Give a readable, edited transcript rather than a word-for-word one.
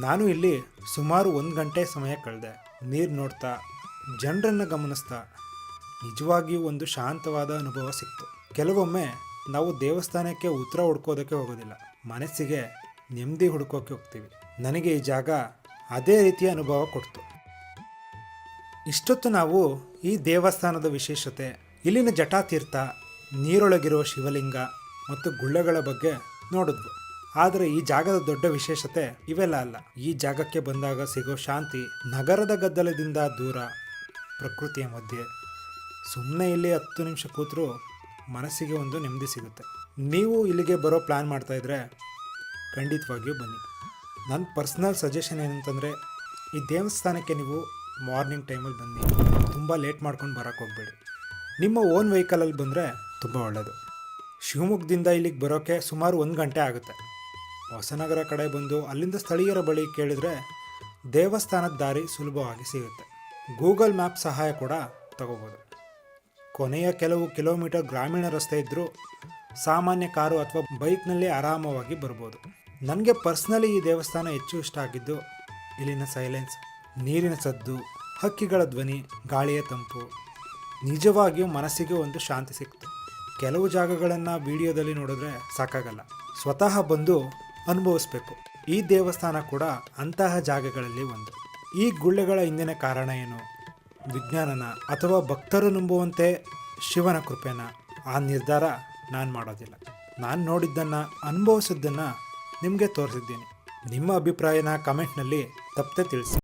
ನಾನು ಇಲ್ಲಿ ಸುಮಾರು 1 ಗಂಟೆ ಸಮಯ ಕಳೆದೆ. ನೀರು ನೋಡ್ತಾ ಜನರನ್ನು ಗಮನಿಸ್ತಾ ನಿಜವಾಗಿಯೂ ಒಂದು ಶಾಂತವಾದ ಅನುಭವ ಸಿಕ್ತು. ಕೆಲವೊಮ್ಮೆ ನಾವು ದೇವಸ್ಥಾನಕ್ಕೆ ಉತ್ತರ ಹುಡ್ಕೋದಕ್ಕೆ ಹೋಗೋದಿಲ್ಲ, ಮನಸ್ಸಿಗೆ ನೆಮ್ಮದಿ ಹುಡ್ಕೋಕ್ಕೆ ಹೋಗ್ತೀವಿ. ನನಗೆ ಈ ಜಾಗ ಅದೇ ರೀತಿಯ ಅನುಭವ ಕೊಡ್ತು. ಇಷ್ಟೊತ್ತು ನಾವು ಈ ದೇವಸ್ಥಾನದ ವಿಶೇಷತೆ, ಇಲ್ಲಿನ ಜಟಾತೀರ್ಥ, ನೀರೊಳಗಿರುವ ಶಿವಲಿಂಗ ಮತ್ತು ಗುಳ್ಳೆಗಳ ಬಗ್ಗೆ ನೋಡಿದ್ವು. ಆದರೆ ಈ ಜಾಗದ ದೊಡ್ಡ ವಿಶೇಷತೆ ಇವೆಲ್ಲ ಅಲ್ಲ. ಈ ಜಾಗಕ್ಕೆ ಬಂದಾಗ ಸಿಗೋ ಶಾಂತಿ, ನಗರದ ಗದ್ದಲದಿಂದ ದೂರ, ಪ್ರಕೃತಿಯ ಮಧ್ಯೆ ಸುಮ್ಮನೆ ಇಲ್ಲಿ 10 ನಿಮಿಷ ಕೂತರೂ ಮನಸ್ಸಿಗೆ ಒಂದು ನೆಮ್ಮದಿ ಸಿಗುತ್ತೆ. ನೀವು ಇಲ್ಲಿಗೆ ಬರೋ ಪ್ಲ್ಯಾನ್ ಮಾಡ್ತಾಯಿದ್ರೆ ಖಂಡಿತವಾಗಿಯೂ ಬನ್ನಿ. ನನ್ನ ಪರ್ಸ್ನಲ್ ಸಜೆಷನ್ ಏನಂತಂದರೆ, ಈ ದೇವಸ್ಥಾನಕ್ಕೆ ನೀವು ಮಾರ್ನಿಂಗ್ ಟೈಮಲ್ಲಿ ಬನ್ನಿ. ತುಂಬ ಲೇಟ್ ಮಾಡ್ಕೊಂಡು ಬರೋಕ್ಕೆ ಹೋಗಬೇಡಿ. ನಿಮ್ಮ ಓನ್ ವೆಹಿಕಲಲ್ಲಿ ಬಂದರೆ ತುಂಬ ಒಳ್ಳೆಯದು. ಶಿವಮೊಗ್ಗದಿಂದ ಇಲ್ಲಿಗೆ ಬರೋಕ್ಕೆ ಸುಮಾರು 1 ಗಂಟೆ ಆಗುತ್ತೆ. ಹೊಸನಗರ ಕಡೆ ಬಂದು ಅಲ್ಲಿಂದ ಸ್ಥಳೀಯರ ಬಳಿ ಕೇಳಿದರೆ ದೇವಸ್ಥಾನದ ದಾರಿ ಸುಲಭವಾಗಿ ಸಿಗುತ್ತೆ. ಗೂಗಲ್ ಮ್ಯಾಪ್ ಸಹಾಯ ಕೂಡ ತಗೋಬೋದು. ಕೊನೆಯ ಕೆಲವು ಕಿಲೋಮೀಟರ್ ಗ್ರಾಮೀಣ ರಸ್ತೆ ಇದ್ದರೂ ಸಾಮಾನ್ಯ ಕಾರು ಅಥವಾ ಬೈಕ್ನಲ್ಲಿ ಆರಾಮವಾಗಿ ಬರ್ಬೋದು. ನನಗೆ ಪರ್ಸ್ನಲಿ ಈ ದೇವಸ್ಥಾನ ಹೆಚ್ಚು ಇಷ್ಟ ಆಗಿದ್ದು ಇಲ್ಲಿನ ಸೈಲೆನ್ಸ್, ನೀರಿನ ಸದ್ದು, ಹಕ್ಕಿಗಳ ಧ್ವನಿ, ಗಾಳಿಯ ತಂಪು. ನಿಜವಾಗಿಯೂ ಮನಸ್ಸಿಗೆ ಒಂದು ಶಾಂತಿ ಸಿಕ್ತು. ಕೆಲವು ಜಾಗಗಳನ್ನು ವಿಡಿಯೋದಲ್ಲಿ ನೋಡಿದ್ರೆ ಸಾಕಾಗಲ್ಲ, ಸ್ವತಃ ಬಂದು ಅನುಭವಿಸ್ಬೇಕು. ಈ ದೇವಸ್ಥಾನ ಕೂಡ ಅಂತಹ ಜಾಗಗಳಲ್ಲಿ ಒಂದು. ಈ ಗುಳ್ಳೆಗಳ ಹಿಂದಿನ ಕಾರಣ ಏನು, ವಿಜ್ಞಾನನ ಅಥವಾ ಭಕ್ತರು ನಂಬುವಂತೆ ಶಿವನ ಕೃಪೆನ, ಆ ನಿರ್ಧಾರ ನಾನು ಮಾಡೋದಿಲ್ಲ. ನಾನು ನೋಡಿದ್ದನ್ನು, ಅನುಭವಿಸಿದ್ದನ್ನು ನಿಮಗೆ ತೋರಿಸಿದ್ದೀನಿ. ನಿಮ್ಮ ಅಭಿಪ್ರಾಯನ ಕಮೆಂಟ್ನಲ್ಲಿ ತಪ್ಪದೆ ತಿಳಿಸಿ.